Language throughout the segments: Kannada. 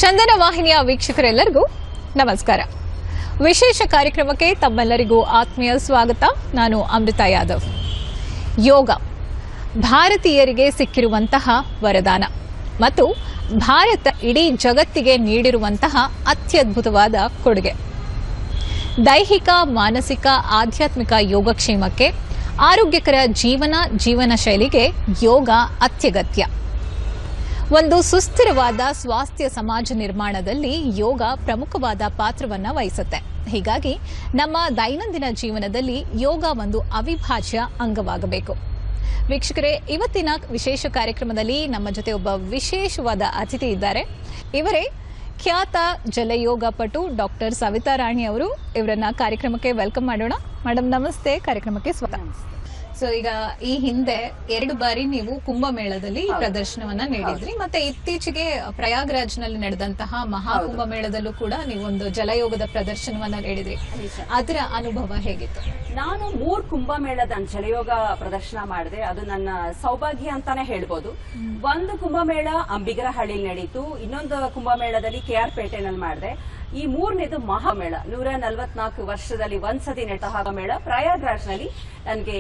ಚಂದನ ವಾಹಿನಿಯ ವೀಕ್ಷಕರೆಲ್ಲರಿಗೂ ನಮಸ್ಕಾರ. ವಿಶೇಷ ಕಾರ್ಯಕ್ರಮಕ್ಕೆ ತಮ್ಮೆಲ್ಲರಿಗೂ ಆತ್ಮೀಯ ಸ್ವಾಗತ. ನಾನು ಅಮೃತ ಯಾದವ್. ಯೋಗ ಭಾರತೀಯರಿಗೆ ಸಿಕ್ಕಿರುವಂತಹ ವರದಾನ ಮತ್ತು ಭಾರತ ಇಡೀ ಜಗತ್ತಿಗೆ ನೀಡಿರುವಂತಹ ಅತ್ಯದ್ಭುತವಾದ ಕೊಡುಗೆ. ದೈಹಿಕ, ಮಾನಸಿಕ, ಆಧ್ಯಾತ್ಮಿಕ ಯೋಗಕ್ಷೇಮಕ್ಕೆ, ಆರೋಗ್ಯಕರ ಜೀವನ ಶೈಲಿಗೆ ಯೋಗ ಅತ್ಯಗತ್ಯ. ಒಂದು ಸುಸ್ಥಿರವಾದ ಸ್ವಾಸ್ಥ್ಯ ಸಮಾಜ ನಿರ್ಮಾಣದಲ್ಲಿ ಯೋಗ ಪ್ರಮುಖವಾದ ಪಾತ್ರವನ್ನು ವಹಿಸುತ್ತೆ. ಹೀಗಾಗಿ ನಮ್ಮ ದೈನಂದಿನ ಜೀವನದಲ್ಲಿ ಯೋಗ ಒಂದು ಅವಿಭಾಜ್ಯ ಅಂಗವಾಗಬೇಕು. ವೀಕ್ಷಕರೇ, ಇವತ್ತಿನ ವಿಶೇಷ ಕಾರ್ಯಕ್ರಮದಲ್ಲಿ ನಮ್ಮ ಜೊತೆ ಒಬ್ಬ ವಿಶೇಷವಾದ ಅತಿಥಿ ಇದ್ದಾರೆ. ಇವರೇ ಖ್ಯಾತ ಜಲಯೋಗ ಪಟು ಡಾಕ್ಟರ್ ಸವಿತಾ ರಾಣಿ ಅವರು. ಇವರನ್ನ ಕಾರ್ಯಕ್ರಮಕ್ಕೆ ವೆಲ್ಕಮ್ ಮಾಡೋಣ. ಮೇಡಮ್ ನಮಸ್ತೆ, ಕಾರ್ಯಕ್ರಮಕ್ಕೆ ಸ್ವಾಗತ. ಸೊ ಈಗ ಈ ಹಿಂದೆ 2 ಬಾರಿ ನೀವು ಕುಂಭಮೇಳದಲ್ಲಿ ಪ್ರದರ್ಶನವನ್ನ ನೀಡಿದ್ರಿ, ಮತ್ತೆ ಇತ್ತೀಚೆಗೆ ಪ್ರಯಾಗ್ರಾಜ್ನಲ್ಲಿ ನಡೆದಂತಹ ಮಹಾಕುಂಭಮೇಳದಲ್ಲೂ ಕೂಡ ನೀವು ಒಂದು ಜಲಯೋಗದ ಪ್ರದರ್ಶನವನ್ನ ನೀಡಿದ್ರಿ. ಅದರ ಅನುಭವ ಹೇಗಿತ್ತು? ನಾನು 3 ಕುಂಭಮೇಳದ ಜಲಯೋಗ ಪ್ರದರ್ಶನ ಮಾಡಿದೆ. ಅದು ನನ್ನ ಸೌಭಾಗ್ಯ ಅಂತಾನೆ ಹೇಳ್ಬೋದು. ಒಂದು ಕುಂಭಮೇಳ ಅಂಬಿಗರಹಳ್ಳಿ ನಡೀತು, ಇನ್ನೊಂದು ಕುಂಭಮೇಳದಲ್ಲಿ KR ಪೇಟೆನಲ್ಲಿ ಮಾಡಿದೆ. ಈ 3ನೇದು ಮಹಾಮೇಳ 144 ವರ್ಷದಲ್ಲಿ ಒಂದ್ಸತಿ ನಡೆದ ಮೇಳ ಪ್ರಯಾಗ್ರಾಜ್ನಲ್ಲಿ ನನಗೆ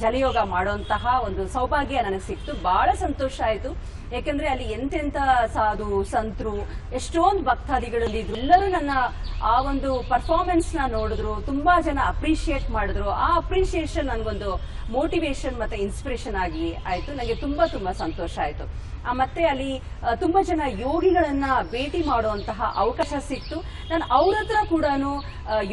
ಜಲಯೋಗ ಮಾಡುವಂತಹ ಒಂದು ಸೌಭಾಗ್ಯ ನನಗೆ ಸಿಕ್ತು. ಬಹಳ ಸಂತೋಷ ಆಯ್ತು. ಯಾಕಂದ್ರೆ ಅಲ್ಲಿ ಎಂತೆಂತ ಸಾಧು ಸಂತರು, ಎಷ್ಟೊಂದು ಭಕ್ತಾದಿಗಳು ಇದ್ರು. ಎಲ್ಲರೂ ನನ್ನ ಆ ಒಂದು ಪರ್ಫಾರ್ಮೆನ್ಸ್ ನ ನೋಡಿದ್ರು, ತುಂಬಾ ಜನ ಅಪ್ರಿಶಿಯೇಟ್ ಮಾಡಿದ್ರು. ಆ ಅಪ್ರಿಶಿಯೇಷನ್ ನನ್ಗೊಂದು ಮೋಟಿವೇಶನ್ ಮತ್ತೆ ಇನ್ಸ್ಪಿರೇಷನ್ ಆಗಿ ಆಯ್ತು. ನನಗೆ ತುಂಬಾ ಸಂತೋಷ ಆಯ್ತು. ಮತ್ತೆ ಅಲ್ಲಿ ತುಂಬಾ ಜನ ಯೋಗಿಗಳನ್ನ ಭೇಟಿ ಮಾಡುವಂತಹ ಅವಕಾಶ ಸಿಕ್ತು. ನಾನು ಅವ್ರ ಹತ್ರ ಕೂಡ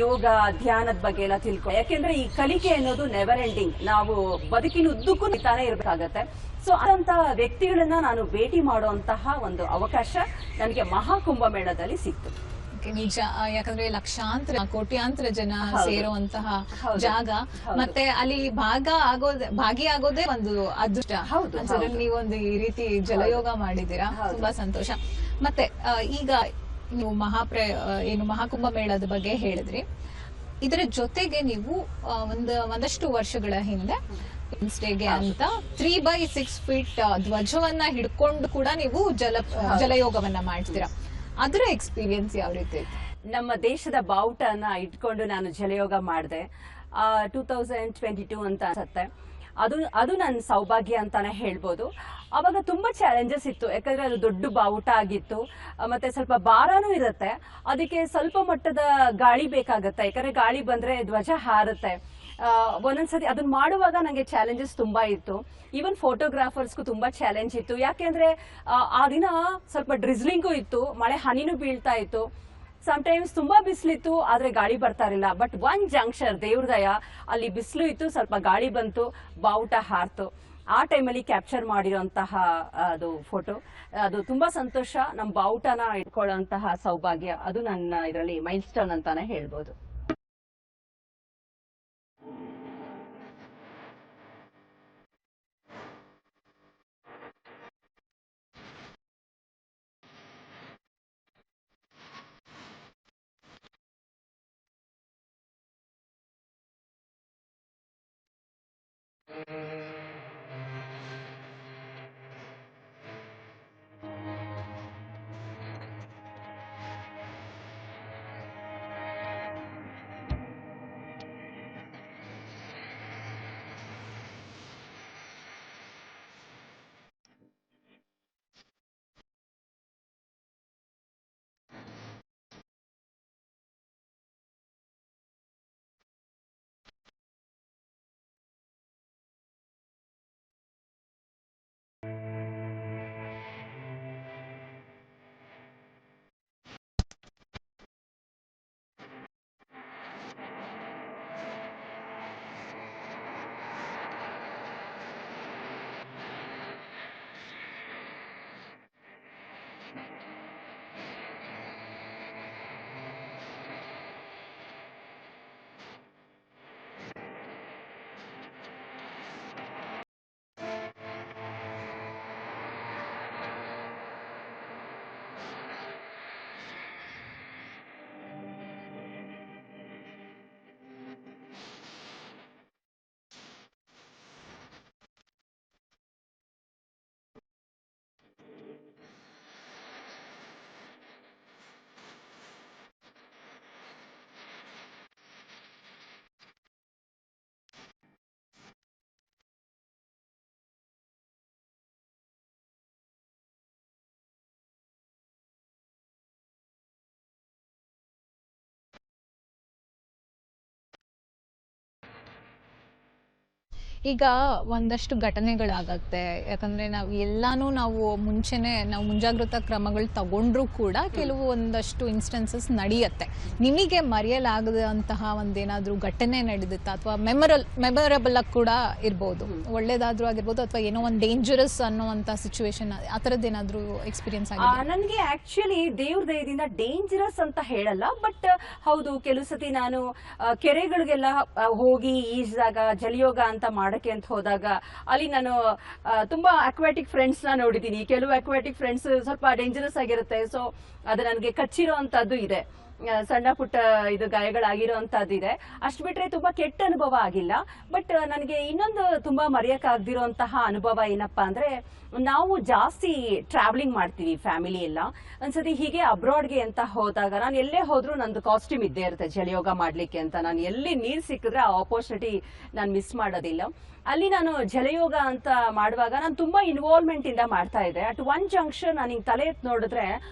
ಯೋಗ ಧ್ಯಾನದ ಬಗ್ಗೆ ಎಲ್ಲ ತಿಳ್ಕೊ. ಯಾಕೆಂದ್ರೆ ಈ ಕಲಿಕೆ ಅನ್ನೋದು ನೆವರ್ ಎಂಡಿಂಗ್. ನಾವು ಬದುಕಿನ ಉದ್ದಕ್ಕೂ ತಾನೇ ಇರಬೇಕಾಗತ್ತೆ. ಸೊ ಅಂತ ವ್ಯಕ್ತಿಗಳನ್ನ ನಾನು ಭೇಟಿ ಮಾಡುವಂತಹ ಒಂದು ಅವಕಾಶ ನನಗೆ ಮಹಾಕುಂಭಮೇಳದಲ್ಲಿ ಸಿಕ್ತು. ನಿಜ, ಯಾಕಂದ್ರೆ ಲಕ್ಷಾಂತರ ಕೋಟ್ಯಾಂತರ ಜನ ಸೇರುವಂತಹ ಜಾಗ, ಮತ್ತೆ ಅಲ್ಲಿ ಭಾಗಿಯಾಗೋದೇ ಒಂದು ಅದೃಷ್ಟ. ಅದರಲ್ಲಿ ನೀವೊಂದು ಈ ರೀತಿ ಜಲಯೋಗ ಮಾಡಿದ್ದೀರಾ, ತುಂಬಾ ಸಂತೋಷ. ಮತ್ತೆ ಈಗ ನೀವು ಮಹಾಕುಂಭಮೇಳದ ಬಗ್ಗೆ ಹೇಳಿದ್ರಿ. ಇದರ ಜೊತೆಗೆ ನೀವು ಒಂದಷ್ಟು ವರ್ಷಗಳ ಹಿಂದೆ ಡೇಗೆ ಅಂತ 3x6 ಫೀಟ್ ಧ್ವಜವನ್ನ ಹಿಡ್ಕೊಂಡು ಕೂಡ ನೀವು ಜಲಯೋಗವನ್ನ ಮಾಡ್ತೀರಾ. ಅದರ ಎಕ್ಸ್ಪೀರಿಯನ್ಸ್ ಯಾವ ರೀತಿ ಇತ್ತು? ನಮ್ಮ ದೇಶದ ಬಾವುಟನ ಇಟ್ಕೊಂಡು ನಾನು ಜಲಯೋಗ ಮಾಡಿದೆ. 2022 ಅಂತ ಅನ್ಸುತ್ತೆ. ಅದು ನನ್ನ ಸೌಭಾಗ್ಯ ಅಂತಾನೆ ಹೇಳ್ಬೋದು. ಅವಾಗ ತುಂಬಾ ಚಾಲೆಂಜಸ್ ಇತ್ತು. ಯಾಕಂದ್ರೆ ಅದು ದೊಡ್ಡ ಬಾವುಟ ಆಗಿತ್ತು, ಮತ್ತೆ ಸ್ವಲ್ಪ ಭಾರನೂ ಇರುತ್ತೆ. ಅದಕ್ಕೆ ಸ್ವಲ್ಪ ಮಟ್ಟದ ಗಾಳಿ ಬೇಕಾಗತ್ತೆ. ಯಾಕಂದ್ರೆ ಗಾಳಿ ಬಂದ್ರೆ ಧ್ವಜ ಹಾರುತ್ತೆ. ಒಂದೊಂದ್ಸತಿ ಅದನ್ನ ಮಾಡುವಾಗ ನಂಗೆ ಚಾಲೆಂಜಸ್ ತುಂಬಾ ಇತ್ತು. ಈವನ್ ಫೋಟೋಗ್ರಾಫರ್ಸ್ಗೂ ತುಂಬಾ ಚಾಲೆಂಜ್ ಇತ್ತು. ಯಾಕೆಂದ್ರೆ ಆ ದಿನ ಸ್ವಲ್ಪ ಡ್ರಿಸ್ಲಿಂಗು ಇತ್ತು, ಮಳೆ ಹನಿನೂ ಬೀಳ್ತಾ ಇತ್ತು. ಸಮ್ಟೈಮ್ಸ್ ತುಂಬಾ ಬಿಸಿಲಿತ್ತು, ಆದ್ರೆ ಗಾಳಿ ಬರ್ತಾ ಇರಲಿಲ್ಲ. ಬಟ್ ಒಂದ್ ಜಂಕ್ಷನ್ ದೇವ್ರ ದಯ, ಅಲ್ಲಿ ಬಿಸಿಲು ಇತ್ತು, ಸ್ವಲ್ಪ ಗಾಳಿ ಬಂತು, ಬಾವುಟ ಹಾರ್ತು. ಆ ಟೈಮಲ್ಲಿ ಕ್ಯಾಪ್ಚರ್ ಮಾಡಿರೋಂತಹ ಅದು ಫೋಟೋ, ಅದು ತುಂಬಾ ಸಂತೋಷ. ನಮ್ಮ ಬಾವುಟನ ಇಟ್ಕೊಳ್ಳೋಂತಹ ಸೌಭಾಗ್ಯ, ಅದು ನನ್ನ ಇದರಲ್ಲಿ ಮೈಲ್ ಸ್ಟೋನ್ ಅಂತಾನೆ ಹೇಳ್ಬೋದು. ಈಗ ಒಂದಷ್ಟು ಘಟನೆಗಳಾಗತ್ತೆ, ಯಾಕಂದ್ರೆ ನಾವು ಮುಂಚೆನೆ ಮುಂಜಾಗ್ರತಾ ಕ್ರಮಗಳು ತಗೊಂಡ್ರು ಕೂಡ ಕೆಲವು ಒಂದಷ್ಟು ಇನ್ಸ್ಟೆನ್ಸಸ್ ನಡೆಯುತ್ತೆ. ನಿಮಗೆ ಮರೆಯಲಾಗದಂತಹ ಒಂದೇನಾದ್ರೂ ಘಟನೆ ನಡೆದಿತ್ತಾ, ಅಥವಾ ಮೆಮೊರಬಲ್ ಆಗಿ ಕೂಡ ಇರ್ಬೋದು, ಒಳ್ಳೇದಾದ್ರೂ ಆಗಿರ್ಬೋದು, ಅಥವಾ ಏನೋ ಒಂದು ಡೇಂಜರಸ್ ಅನ್ನೋಂತ ಸಿಚುವೇಶನ್, ಆ ಥರದ್ದು ಏನಾದ್ರೂ ಎಕ್ಸ್ಪೀರಿಯನ್ಸ್ ಆಗಿದೆ? ನನಗೆ ಆಕ್ಚುಲಿ ದೇವ್ರ ದಯದಿಂದ ಡೇಂಜರಸ್ ಅಂತ ಹೇಳಲ್ಲ, ಬಟ್ ಹೌದು ಕೆಲವು ಸತಿ ನಾನು ಕೆರೆಗಳಿಗೆಲ್ಲ ಹೋಗಿ ಈಜಿದಾಗ ಜಲಯೋಗ ಅಂತ ಮಾಡಕ್ಕೆ ಅಂತ ಹೋದಾಗ ಅಲ್ಲಿ ನಾನು ತುಂಬಾ ಅಕ್ವಾಟಿಕ್ ಫ್ರೆಂಡ್ಸ್ ನ ನೋಡಿದೀನಿ. ಕೆಲವು ಅಕ್ವಾಟಿಕ್ ಫ್ರೆಂಡ್ಸ್ ಸ್ವಲ್ಪ ಡೇಂಜರಸ್ ಆಗಿರುತ್ತೆ, ಸೊ ಅದು ನನಗೆ ಕಚ್ಚಿರೋ ಅಂತದ್ದು ಇದೆ, ಸಣ್ಣ ಪುಟ್ಟ ಇದು ಗಾಯಗಳಾಗಿರೋಂಥದ್ದು ಇದೆ. ಅಷ್ಟು ಬಿಟ್ರೆ ತುಂಬಾ ಕೆಟ್ಟ ಅನುಭವ ಆಗಿಲ್ಲ. ಬಟ್ ನನಗೆ ಇನ್ನೊಂದು ತುಂಬಾ ಮರೆಯಕ್ಕಾಗದಿರೋಂತಹ ಅನುಭವ ಏನಪ್ಪಾ ಅಂದ್ರೆ, ನಾವು ಜಾಸ್ತಿ ಟ್ರಾವೆಲಿಂಗ್ ಮಾಡ್ತೀವಿ ಫ್ಯಾಮಿಲಿ ಎಲ್ಲ. ಒಂದ್ಸತಿ ಹೀಗೆ ಅಬ್ರಾಡ್ಗೆ ಅಂತ ಹೋದಾಗ ನಾನು ಎಲ್ಲೇ ಹೋದ್ರೂ ನಂದು ಕಾಸ್ಟ್ಯೂಮ್ ಇದ್ದೇ ಇರುತ್ತೆ ಜಲಯೋಗ ಮಾಡ್ಲಿಕ್ಕೆ ಅಂತ. ನಾನು ಎಲ್ಲಿ ನೀರ್ ಸಿಕ್ಕಿದ್ರೆ ಆ ಆಪರ್ಚುನಿಟಿ ನಾನು ಮಿಸ್ ಮಾಡೋದಿಲ್ಲ. ಅಲ್ಲಿ ನಾನು ಜಲಯೋಗ ಅಂತ ಮಾಡುವಾಗ ನಾನು ತುಂಬಾ ಇನ್ವಾಲ್ವ್ಮೆಂಟ್ ಇಂದ ಮಾಡ್ತಾ ಇದ್ದೆ. ಅಟ್ ಒನ್ ಜಂಕ್ಷನ್ ನಾನು ಹಿಂಗ್ ತಲೆ ಎತ್ತು ನೋಡಿದ್ರೆ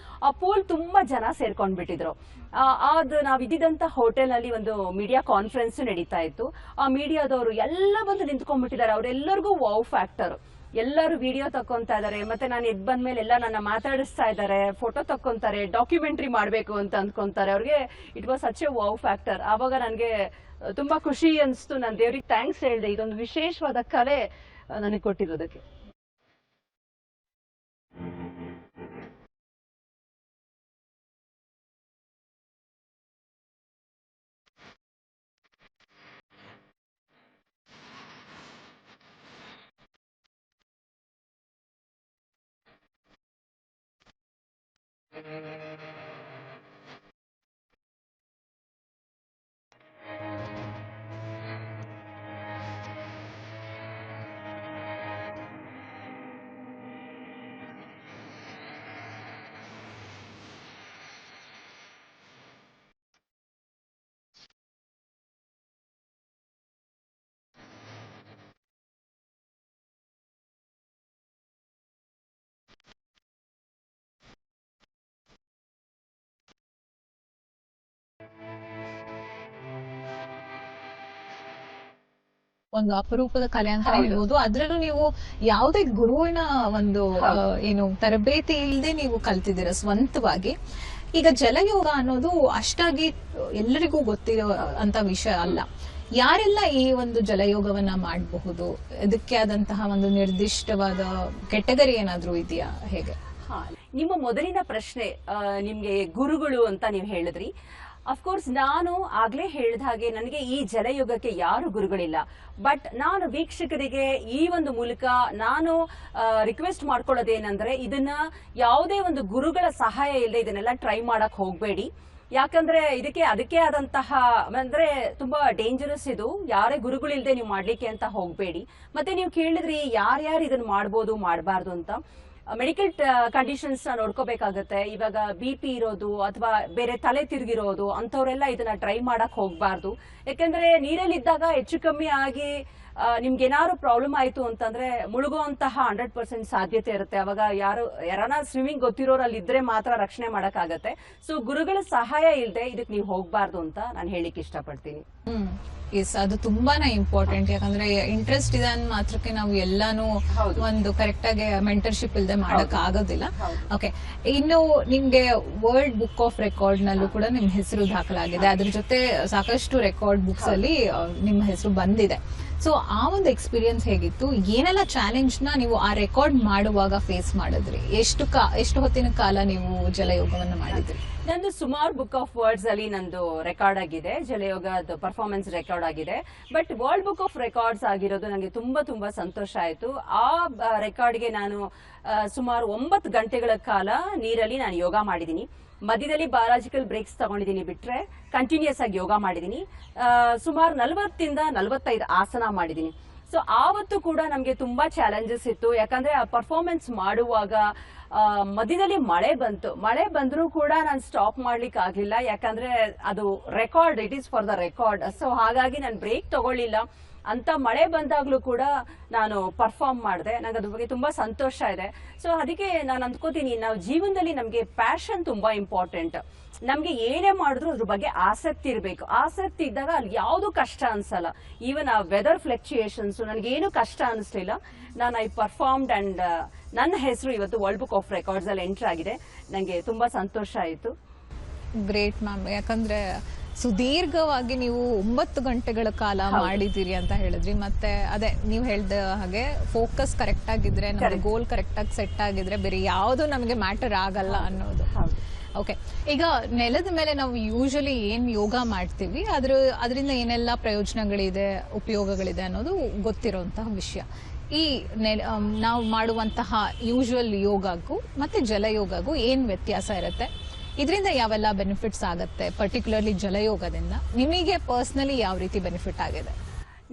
ಆ ಪೂಲ್ ತುಂಬಾ ಜನ ಸೇರ್ಕೊಂಡ್ಬಿಟ್ಟಿದ್ರು. ಅದು ನಾವ್ ಇದ್ದಿದ್ದಂತ ಹೋಟೆಲ್ ನಲ್ಲಿ ಒಂದು ಮೀಡಿಯಾ ಕಾನ್ಫರೆನ್ಸ್ ನಡೀತಾ ಇತ್ತು. ಆ ಮೀಡಿಯಾದವರು ಎಲ್ಲ ಬಂದು ನಿಂತ್ಕೊಂಡ್ಬಿಟ್ಟಿದ್ದಾರೆ. ಅವರೆಲ್ಲರಿಗೂ ವಾವ್ ಫ್ಯಾಕ್ಟರ್. ಎಲ್ಲರೂ ವಿಡಿಯೋ ತಕೊಂತಾ ಇದಾರೆ, ಮತ್ತೆ ನಾನು ಎದ್ ಬಂದ್ಮೇಲೆ ಎಲ್ಲ ನನ್ನ ಮಾತಾಡಿಸ್ತಾ ಇದ್ದಾರೆ, ಫೋಟೋ ತಕೊಂತಾರೆ, ಡಾಕ್ಯುಮೆಂಟ್ರಿ ಮಾಡ್ಬೇಕು ಅಂತ ಅಂದ್ಕೊಂತಾರೆ. ಅವ್ರಿಗೆ it was such A wow factor. ಆವಾಗ ನನ್ಗೆ ತುಂಬಾ ಖುಷಿ ಅನ್ಸ್ತು. ನಾನು ದೇವ್ರಿಗೆ ಥ್ಯಾಂಕ್ಸ್ ಹೇಳಿದೆ, ಇದೊಂದು ವಿಶೇಷವಾದ ಕಲೆ ನನಗೆ ಕೊಟ್ಟಿರೋದಕ್ಕೆ. ಒಂದು ಅಪರೂಪದ ಕಲೆ ಅಂತ ಹೇಳ್ಬೋದು. ಅದ್ರಲ್ಲೂ ನೀವು ಯಾವುದೇ ಗುರುವಿನ ಒಂದು ಏನು ತರಬೇತಿ ಇಲ್ಲದೆ ನೀವು ಕಲ್ತಿದ್ದೀರ ಸ್ವಂತವಾಗಿ. ಈಗ ಜಲಯೋಗ ಅನ್ನೋದು ಅಷ್ಟಾಗಿ ಎಲ್ಲರಿಗೂ ಗೊತ್ತಿರೋ ಅಂತ ವಿಷಯ ಅಲ್ಲ. ಯಾರೆಲ್ಲ ಈ ಒಂದು ಜಲಯೋಗವನ್ನ ಮಾಡಬಹುದು? ಇದಕ್ಕೆ ಆದಂತಹ ಒಂದು ನಿರ್ದಿಷ್ಟವಾದ ಕೆಟಗರಿ ಏನಾದ್ರೂ ಇದೆಯಾ, ಹೇಗೆ? ನಿಮ್ಮ ಮೊದಲಿನ ಪ್ರಶ್ನೆ, ನಿಮ್ಗೆ ಗುರುಗಳು ಅಂತ ನೀವು ಹೇಳಿದ್ರಿ. ಅಫ್ಕೋರ್ಸ್ ನಾನು ಆಗ್ಲೇ ಹೇಳಿದ ಹಾಗೆ ನನಗೆ ಈ ಜಲಯೋಗಕ್ಕೆ ಯಾರು ಗುರುಗಳಿಲ್ಲ. ಬಟ್ ನಾನು ವೀಕ್ಷಕರಿಗೆ ಈ ಒಂದು ಮೂಲಕ ನಾನು ರಿಕ್ವೆಸ್ಟ್ ಮಾಡ್ಕೊಳ್ಳೋದೇನಂದ್ರೆ, ಇದನ್ನ ಯಾವುದೇ ಒಂದು ಗುರುಗಳ ಸಹಾಯ ಇಲ್ಲದೆ ಇದನ್ನೆಲ್ಲ ಟ್ರೈ ಮಾಡಕ್ ಹೋಗ್ಬೇಡಿ. ಯಾಕಂದ್ರೆ ಅದಕ್ಕೆ ಆದಂತಹ ಅಂದ್ರೆ ತುಂಬಾ ಡೇಂಜರಸ್ ಇದು. ಯಾರೇ ಗುರುಗಳಿಲ್ದೆ ನೀವು ಮಾಡ್ಲಿಕ್ಕೆ ಅಂತ ಹೋಗ್ಬೇಡಿ. ಮತ್ತೆ ನೀವು ಕೇಳಿದ್ರಿ ಯಾರ್ಯಾರು ಇದನ್ನ ಮಾಡ್ಬೋದು ಮಾಡಬಾರ್ದು ಅಂತ. ಮೆಡಿಕಲ್ ಕಂಡೀಷನ್ಸ್ ನೋಡ್ಕೋಬೇಕಾಗತ್ತೆ. ಇವಾಗ BP ಇರೋದು ಅಥವಾ ಬೇರೆ ತಲೆ ತಿರುಗಿರೋದು ಅಂತವ್ರೆಲ್ಲ ಇದನ್ನ ಟ್ರೈ ಮಾಡಕ್ ಹೋಗ್ಬಾರ್ದು. ಯಾಕಂದ್ರೆ ನೀರಲ್ಲಿದ್ದಾಗ ಹೆಚ್ಚು ಕಮ್ಮಿ ಆಗಿ ನಿಮ್ಗೆ ಏನಾದ್ರು ಪ್ರಾಬ್ಲಮ್ ಆಯ್ತು ಅಂತಂದ್ರೆ ಮುಳುಗುವಂತಹ 100% ಸಾಧ್ಯತೆ ಇರುತ್ತೆ. ಅವಾಗ ಯಾರನ್ನ ಸ್ವಿಮ್ಮಿಂಗ್ ಗೊತ್ತಿರೋರಲ್ಲಿ ಇದ್ರೆ ಮಾತ್ರ ರಕ್ಷಣೆ ಮಾಡಕ್ಕಾಗತ್ತೆ. ಸೊ ಗುರುಗಳ ಸಹಾಯ ಇಲ್ಲದೆ ಇದಕ್ಕೆ ನೀವು ಹೋಗ್ಬಾರ್ದು ಅಂತ ನಾನು ಹೇಳಿಕ್ ಇಷ್ಟಪಡ್ತೀನಿ. ಅದು ತುಂಬಾನೇ ಇಂಪಾರ್ಟೆಂಟ್. ಯಾಕಂದ್ರೆ ಇಂಟ್ರೆಸ್ಟ್ ಇದೆ ಅಂದ್ ಮಾತ್ರಕ್ಕೆ ನಾವು ಎಲ್ಲಾನು ಒಂದು ಕರೆಕ್ಟ್ ಆಗಿ ಮೆಂಟರ್ಶಿಪ್ ಇಲ್ಲದೆ ಮಾಡಕ್ ಆಗೋದಿಲ್ಲ. ಓಕೆ, ಇನ್ನು ನಿಮ್ಗೆ ವರ್ಲ್ಡ್ ಬುಕ್ ಆಫ್ ರೆಕಾರ್ಡ್ ನಲ್ಲೂ ಕೂಡ ನಿಮ್ ಹೆಸರು ದಾಖಲಾಗಿದೆ. ಅದ್ರ ಜೊತೆ ಸಾಕಷ್ಟು ರೆಕಾರ್ಡ್ ಬುಕ್ಸ್ ಅಲ್ಲಿ ನಿಮ್ಮ ಹೆಸರು ಬಂದಿದೆ. ಸೊ ಆ ಒಂದು ಎಕ್ಸ್ಪೀರಿಯನ್ಸ್ ಹೇಗಿತ್ತು? ಏನೆಲ್ಲ ಚಾಲೆಂಜ್ ನ ನೀವು ಆ ರೆಕಾರ್ಡ್ ಮಾಡುವಾಗ ಫೇಸ್ ಮಾಡಿದ್ರಿ? ಎಷ್ಟು ಹೊತ್ತಿನ ಕಾಲ ನೀವು ಜಲಯೋಗವನ್ನು ಮಾಡಿದ್ರಿ? ನಂದು ಸುಮಾರು ಬುಕ್ ಆಫ್ ವರ್ಡ್ಸ್ ಅಲ್ಲಿ ನಂದು ರೆಕಾರ್ಡ್ ಆಗಿದೆ, ಜಲಯೋಗದ ಪರ್ಫಾರ್ಮೆನ್ಸ್ ರೆಕಾರ್ಡ್ ಆಗಿದೆ. But world book of records ಆಗಿರೋದು ನನಗೆ ತುಂಬಾ ತುಂಬಾ ಸಂತೋಷ ಆಯ್ತು. ಆ ರೆಕಾರ್ಡ್ಗೆ ನಾನು ಸುಮಾರು 9 ಗಂಟೆಗಳ ಕಾಲ ನೀರಲ್ಲಿ ನಾನು ಯೋಗ ಮಾಡಿದೀನಿ. ಮಧ್ಯದಲ್ಲಿ ಬಯಾಲಜಿಕಲ್ ಬ್ರೇಕ್ಸ್ ತಗೊಂಡಿದ್ದೀನಿ, ಬಿಟ್ರೆ ಕಂಟಿನ್ಯೂಸ್ ಆಗಿ ಯೋಗ ಮಾಡಿದೀನಿ. ಸುಮಾರು 40 ಇಂದ 45 ಆಸನ ಮಾಡಿದೀನಿ. ಸೊ ಆವತ್ತು ಕೂಡ ನಮ್ಗೆ ತುಂಬಾ ಚಾಲೆಂಜಸ್ ಇತ್ತು. ಯಾಕಂದ್ರೆ ಆ ಪರ್ಫಾರ್ಮೆನ್ಸ್ ಮಾಡುವಾಗ ಮಧ್ಯದಲ್ಲಿ ಮಳೆ ಬಂದ್ರೂ ಕೂಡ ನಾನು ಸ್ಟಾಪ್ ಮಾಡ್ಲಿಕ್ಕೆ ಆಗ್ಲಿಲ್ಲ. ಯಾಕಂದ್ರೆ ಅದು record, it is for the record. So ಹಾಗಾಗಿ ನಾನು ಬ್ರೇಕ್ ತಗೊಳ್ಳಿಲ್ಲ. ಅಂತ ಮಳೆ ಬಂದಾಗ್ಲೂ ಕೂಡ ನಾನು ಪರ್ಫಾರ್ಮ್ ಮಾಡಿದೆ. ನಂಗೆ ಅದ್ರ ಬಗ್ಗೆ ತುಂಬಾ ಸಂತೋಷ ಇದೆ. ಸೊ ಅದಕ್ಕೆ ನಾನು ಅಂದ್ಕೋತೀನಿ, ನಾವು ಜೀವನದಲ್ಲಿ ನಮಗೆ ಪ್ಯಾಷನ್ ತುಂಬಾ ಇಂಪಾರ್ಟೆಂಟ್. ನಮ್ಗೆ ಏನೇ ಮಾಡಿದ್ರು ಅದ್ರ ಬಗ್ಗೆ ಆಸಕ್ತಿ ಇರಬೇಕು. ಆಸಕ್ತಿ ಇದ್ದಾಗ ಅಲ್ಲಿ ಯಾವುದು ಕಷ್ಟ ಅನ್ಸಲ್ಲ. ಈವನ್ ಆ ವೆದರ್ ಫ್ಲಕ್ಚುಯೇಷನ್ಸ್ ನನಗೇನು ಕಷ್ಟ ಅನಿಸ್ಲಿಲ್ಲ. ನಾನು ಐ ಪರ್ಫಾರ್ಮ್ಡ್ ಅಂಡ್ ನನ್ನ ಹೆಸರು ಇವತ್ತು ವರ್ಲ್ಡ್ ಬುಕ್ ಆಫ್ ರೆಕಾರ್ಡ್ಸ್ ಅಲ್ಲಿ ಎಂಟ್ರಿ ಆಗಿದೆ. ನಂಗೆ ತುಂಬಾ ಸಂತೋಷ ಆಯಿತು. Great ma'am. ಯಾಕಂದ್ರೆ ಸುದೀರ್ಘವಾಗಿ ನೀವು 9 ಗಂಟೆಗಳ ಕಾಲ ಮಾಡಿದ್ದೀರಿ ಅಂತ ಹೇಳಿದ್ರಿ. ಮತ್ತೆ ಅದೇ ನೀವು ಹೇಳ್ದ ಹಾಗೆ ಫೋಕಸ್ ಕರೆಕ್ಟ್ ಆಗಿದ್ರೆ, ನಮಗೆ ಗೋಲ್ ಕರೆಕ್ಟ್ ಆಗಿ ಸೆಟ್ ಆಗಿದ್ರೆ ಬೇರೆ ಯಾವುದು ನಮಗೆ ಮ್ಯಾಟರ್ ಆಗಲ್ಲ ಅನ್ನೋದು. ಓಕೆ, ಈಗ ನೆಲದ ಮೇಲೆ ನಾವು ಯೂಶಲಿ ಏನ್ ಯೋಗ ಮಾಡ್ತೀವಿ ಅದರಿಂದ ಏನೆಲ್ಲ ಪ್ರಯೋಜನಗಳಿದೆ, ಉಪಯೋಗಗಳಿದೆ ಅನ್ನೋದು ಗೊತ್ತಿರುವಂತಹ ವಿಷಯ. ಈ ನಾವು ಮಾಡುವಂತಹ ಯೂಶುವಲ್ ಯೋಗಕ್ಕೂ ಮತ್ತೆ ಜಲಯೋಗಕ್ಕೂ ಏನ್ ವ್ಯತ್ಯಾಸ ಇರುತ್ತೆ? ಇದರಿಂದ ಯಾವೆಲ್ಲ ಬೆನಿಫಿಟ್ಸ್ ಆಗುತ್ತೆ? ಪರ್ಟಿಕ್ಯುಲರ್ಲಿ ಜಲಯೋಗದಿಂದ ನಿಮಗೆ ಪರ್ಸನಲಿ ಯಾವ ರೀತಿ ಬೆನಿಫಿಟ್ ಆಗಿದೆ?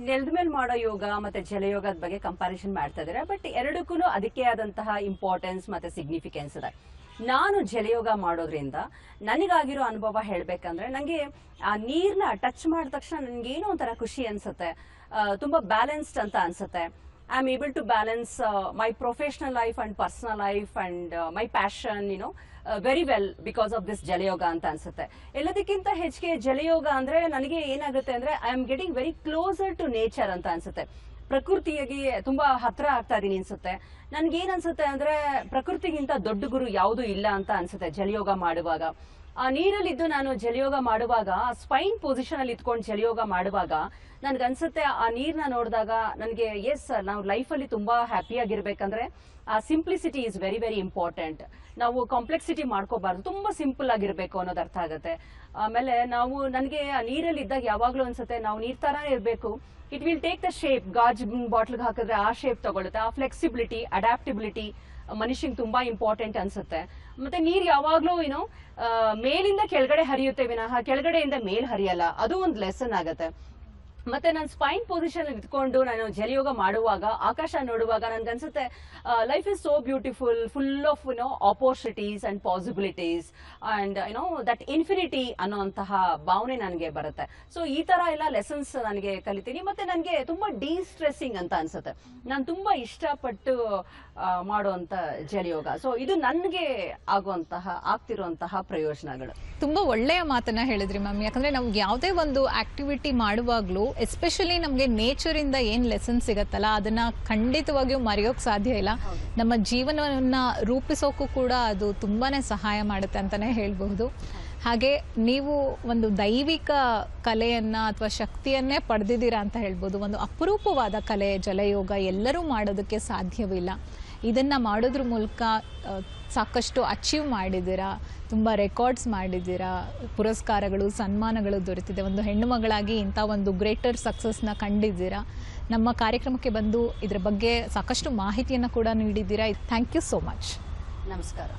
ನೆಲದ ಮೇಲೆ ಮಾಡೋ ಯೋಗ ಮತ್ತೆ ಜಲಯೋಗದ ಬಗ್ಗೆ ಕಂಪ್ಯಾರಿಸನ್ ಮಾಡ್ತಾ ಇದ್ದಾರೆ. ಬಟ್ ಎರಡಕ್ಕೂ ಅದಕ್ಕೆ ಆದಂತಹ ಇಂಪಾರ್ಟೆನ್ಸ್ ಮತ್ತೆ ಸಿಗ್ನಿಫಿಕೆನ್ಸ್ ಇದೆ. ನಾನು ಜಲಯೋಗ ಮಾಡೋದ್ರಿಂದ ನನಗಾಗಿರೋ ಅನುಭವ ಹೇಳ್ಬೇಕಂದ್ರೆ, ನಂಗೆ ಆ ನೀರ್ನ ಟಚ್ ಮಾಡಿದ ತಕ್ಷಣ ನನ್ಗೆ ಏನೋ ಒಂಥರ ಖುಷಿ ಅನ್ಸುತ್ತೆ, ತುಂಬಾ ಬ್ಯಾಲೆನ್ಸ್ಡ್ ಅಂತ ಅನ್ಸುತ್ತೆ. I am able to balance my professional life and personal life and my passion very well because of this Jalayoga ಅಂತ ಅನ್ಸುತ್ತೆ. ಎಲ್ಲದಕ್ಕಿಂತ ಹೆಚ್ಚಿಗೆ ಜಲಯೋಗ ಅಂದ್ರೆ ನನಗೆ ಏನಾಗುತ್ತೆ ಅಂದ್ರೆ, I am getting very closer to nature ಅಂತ ಅನ್ಸುತ್ತೆ. ಪ್ರಕೃತಿಯಾಗಿ ತುಂಬಾ ಹತ್ರ ಆಗ್ತಾ ಇದೀನಿ ಅನ್ಸುತ್ತೆ. ನನ್ಗೇನ್ ಅನ್ಸುತ್ತೆ ಅಂದ್ರೆ, ಪ್ರಕೃತಿಗಿಂತ ದೊಡ್ಡ ಗುರು ಯಾವುದು ಇಲ್ಲ ಅಂತ ಅನ್ಸುತ್ತೆ ಜಲಯೋಗ ಮಾಡುವಾಗ. ಆ ನೀರಲ್ಲಿದ್ದು ನಾನು ಜಲಯೋಗ ಮಾಡುವಾಗ, ಸ್ಪೈನ್ ಪೊಸಿಷನ್ ಅಲ್ಲಿ ಇಟ್ಕೊಂಡು ಜಲಯೋಗ ಮಾಡುವಾಗ ನನ್ಗನ್ಸುತ್ತೆ, ಆ ನೀರ್ನ ನೋಡಿದಾಗ ನನಗೆ ಎಸ್, ನಾವು ಲೈಫಲ್ಲಿ ತುಂಬಾ ಹ್ಯಾಪಿ ಆಗಿರ್ಬೇಕಂದ್ರೆ ಆ simplicity is very very important. ನಾವು ಕಾಂಪ್ಲೆಕ್ಸಿಟಿ ಮಾಡ್ಕೋಬಾರ್ದು, ತುಂಬಾ ಸಿಂಪಲ್ ಆಗಿರ್ಬೇಕು ಅನ್ನೋದು ಅರ್ಥ ಆಗುತ್ತೆ. ಆಮೇಲೆ ನನಗೆ ಆ ನೀರಲ್ಲಿ ಇದ್ದಾಗ ಯಾವಾಗ್ಲೂ ಅನ್ಸುತ್ತೆ, ನಾವು ನೀರ್ ತರಾನೇ ಇರ್ಬೇಕು. It will take the shape. ಗಾಜ್ ಬಾಟ್ಲ್ಗೆ ಹಾಕಿದ್ರೆ ಆ ಶೇಪ್ ತಗೊಳುತ್ತೆ. ಆ ಫ್ಲೆಕ್ಸಿಬಿಲಿಟಿ, ಅಡ್ಯಾಪ್ಟಿಬಿಲಿಟಿ ಮನುಷ್ಯಂಗೆ ತುಂಬಾ ಇಂಪಾರ್ಟೆಂಟ್ ಅನ್ಸುತ್ತೆ. ಮತ್ತೆ ನೀರ್ ಯಾವಾಗ್ಲೂ ಮೇಲಿಂದ ಕೆಳಗಡೆ ಹರಿಯುತ್ತೆ ವಿನಃ ಕೆಳಗಡೆಯಿಂದ ಮೇಲ್ ಹರಿಯಲ್ಲ. ಅದು ಒಂದು ಲೆಸನ್ ಆಗತ್ತೆ. ಮತ್ತೆ ನಾನು ಸ್ಪೈನ್ ಪೊಸಿಷನ್ ಇಟ್ಕೊಂಡು ನಾನು ಜಲಯೋಗ ಮಾಡುವಾಗ, ಆಕಾಶ ನೋಡುವಾಗ ನನ್ಗನ್ಸುತ್ತೆ, life is so beautiful, full of opportunities and possibilities and that infinity ಅನ್ನೋಂತಹ ಭಾವನೆ ನನಗೆ ಬರುತ್ತೆ. ಸೊ ಈ ತರ ಎಲ್ಲ ಲೆಸನ್ಸ್ ನನಗೆ ಕಲಿತೀನಿ. ಮತ್ತೆ ನನಗೆ ತುಂಬಾ ಡಿಸ್ಟ್ರೆಸ್ಸಿಂಗ್ ಅಂತ ಅನ್ಸುತ್ತೆ. ನಾನು ತುಂಬಾ ಇಷ್ಟಪಟ್ಟು ಮಾಡುವಂತ ಜಲಯೋಗ. ಸೊ ಇದು ನನಗೆ ಆಗ್ತಿರುವಂತಹ ಪ್ರಯೋಜನಗಳು. ತುಂಬಾ ಒಳ್ಳೆಯ ಮಾತನ್ನ ಹೇಳಿದ್ರಿ ಮ್ಯಾಮ್. ಯಾಕಂದ್ರೆ ನಮ್ಗೆ ಯಾವುದೇ ಒಂದು ಆಕ್ಟಿವಿಟಿ ಮಾಡುವಾಗ್ಲೂ ಎಸ್ಪೆಷಲಿ ನಮ್ಗೆ ನೇಚರ್ ಇಂದ ಏನ್ ಲೆಸನ್ ಸಿಗತ್ತಲ್ಲ, ಅದನ್ನ ಖಂಡಿತವಾಗಿಯೂ ಮರೆಯೋಕ್ ಸಾಧ್ಯ ಇಲ್ಲ. ನಮ್ಮ ಜೀವನವನ್ನ ರೂಪಿಸೋಕು ಕೂಡ ಅದು ತುಂಬಾನೇ ಸಹಾಯ ಮಾಡುತ್ತೆ ಅಂತಾನೆ ಹೇಳ್ಬಹುದು. ಹಾಗೆ ನೀವು ಒಂದು ದೈವಿಕ ಕಲೆಯನ್ನ ಅಥವಾ ಶಕ್ತಿಯನ್ನೇ ಪಡೆದಿದ್ದೀರಾ ಅಂತ ಹೇಳ್ಬೋದು. ಒಂದು ಅಪರೂಪವಾದ ಕಲೆ ಜಲಯೋಗ, ಎಲ್ಲರೂ ಮಾಡೋದಕ್ಕೆ ಸಾಧ್ಯವಿಲ್ಲ. ಇದನ್ನ ಮಾಡೋದ್ರ ಮೂಲಕ ಸಾಕಷ್ಟು ಅಚೀವ್ ಮಾಡಿದ್ದೀರಾ, ತುಂಬ ರೆಕಾರ್ಡ್ಸ್ ಮಾಡಿದ್ದೀರಾ, ಪುರಸ್ಕಾರಗಳು, ಸನ್ಮಾನಗಳು ದೊರೆತಿದೆ. ಒಂದು ಹೆಣ್ಣು ಮಗಳಾಗಿ ಇಂಥ ಒಂದು ಗ್ರೇಟರ್ ಸಕ್ಸಸ್ನ ಕಂಡಿದ್ದೀರಾ. ನಮ್ಮ ಕಾರ್ಯಕ್ರಮಕ್ಕೆ ಬಂದು ಇದರ ಬಗ್ಗೆ ಸಾಕಷ್ಟು ಮಾಹಿತಿಯನ್ನು ಕೂಡ ನೀಡಿದ್ದೀರಾ. Thank you so much. ನಮಸ್ಕಾರ.